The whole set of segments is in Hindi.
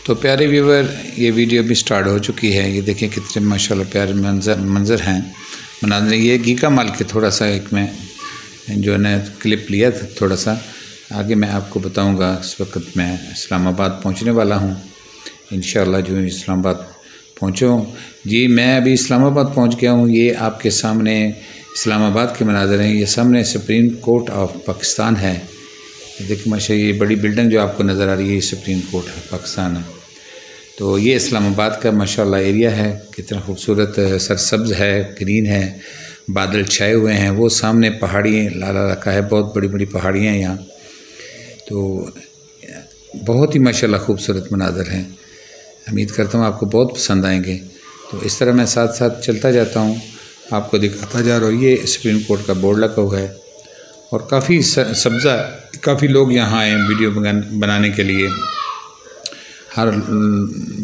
तो प्यारे व्यूवर, ये वीडियो भी स्टार्ट हो चुकी है। ये देखें कितने माशाल्लाह प्यारे मंज़र हैं। मनाज़र ये गीका माल के थोड़ा सा एक मैं जो है ना क्लिप लिया था थोड़ा सा। आगे मैं आपको बताऊंगा। इस वक्त मैं इस्लामाबाद पहुंचने वाला हूं। इंशाअल्लाह जो इस्लामाबाद पहुंचो जी, मैं अभी इस्लामाबाद पहुंच गया हूं। ये आपके सामने इस्लामाबाद के मनाज़र हैं। ये सामने सुप्रीम कोर्ट ऑफ पाकिस्तान है। देखिए माशाल्लाह ये बड़ी बिल्डिंग जो आपको नज़र आ रही है, ये सुप्रीम कोर्ट ऑफ पाकिस्तान है। तो ये इस्लामाबाद का माशाल्लाह एरिया है। कितना खूबसूरत सरसब्ज़ है, ग्रीन है, बादल छाए हुए हैं। वो सामने पहाड़ी लाला रखा है, बहुत बड़ी बड़ी पहाड़ियाँ हैं यहाँ। तो बहुत ही माशाल्लाह खूबसूरत मनाज़र हैं। उम्मीद करता हूँ आपको बहुत पसंद आएंगे। तो इस तरह मैं साथ साथ चलता जाता हूँ, आपको दिखाता जा रहा हूँ। ये सुप्रीम कोर्ट का बोर्ड लगा हुआ है और काफ़ी सब्ज़ा, काफ़ी लोग यहाँ आए वीडियो बनाने के लिए। हर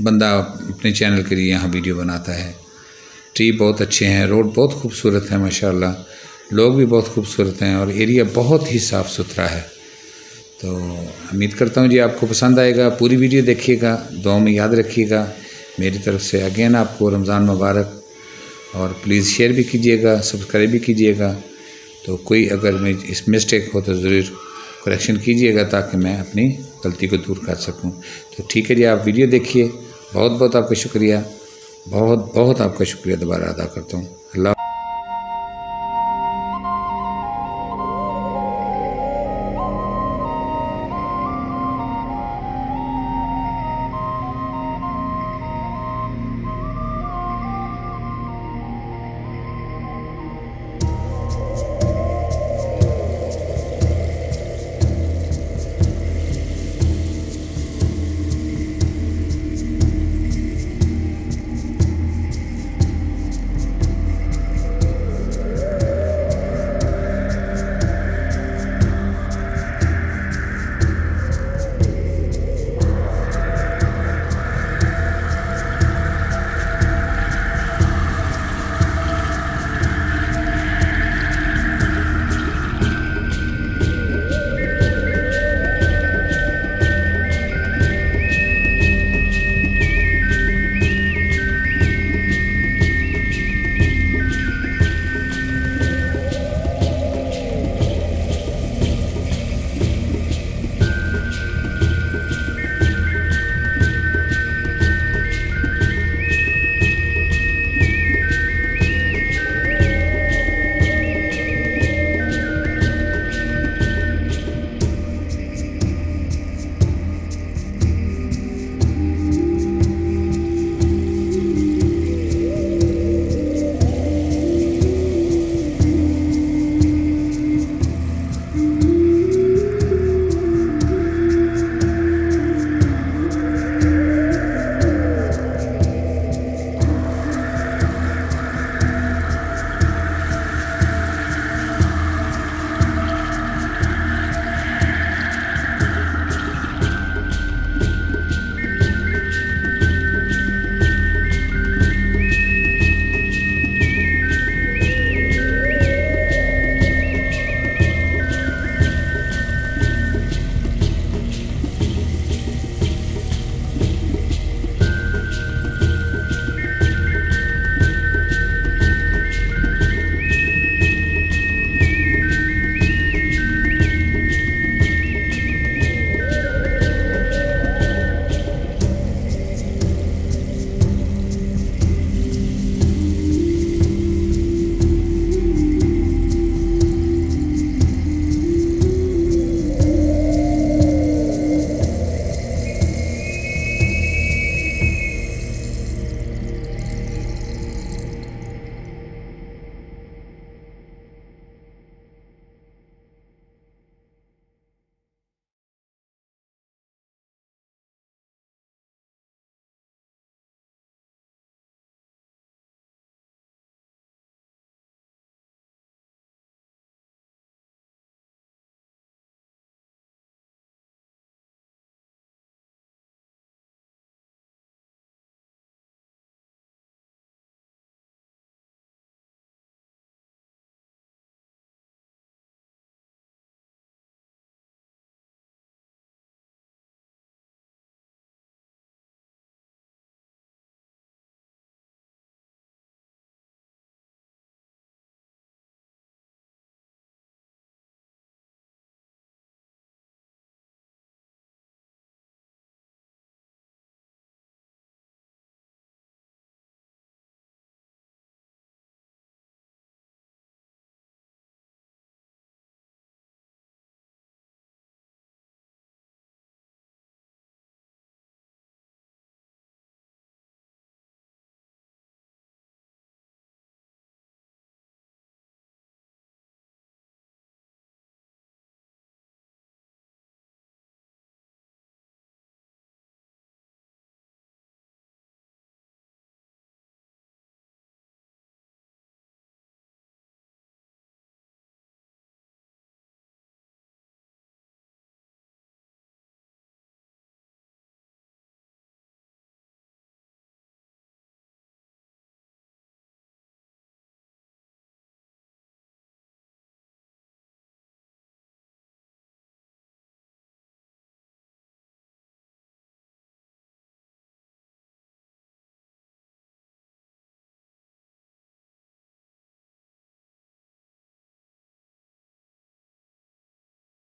बंदा अपने चैनल के लिए यहाँ वीडियो बनाता है। ट्री बहुत अच्छे हैं, रोड बहुत खूबसूरत है माशाल्लाह, लोग भी बहुत खूबसूरत हैं और एरिया बहुत ही साफ़ सुथरा है। तो उम्मीद करता हूँ जी आपको पसंद आएगा। पूरी वीडियो देखिएगा, दुआ में याद रखिएगा। मेरी तरफ से अगेन आपको रमज़ान मुबारक। और प्लीज़ शेयर भी कीजिएगा, सब्सक्राइब भी कीजिएगा। तो कोई अगर मैं इस मिस्टेक हो तो ज़रूर करेक्शन कीजिएगा ताकि मैं अपनी गलती को दूर कर सकूं। तो ठीक है जी, आप वीडियो देखिए। बहुत बहुत आपका शुक्रिया, बहुत बहुत आपका शुक्रिया दोबारा अदा करता हूँ। अल्लाह।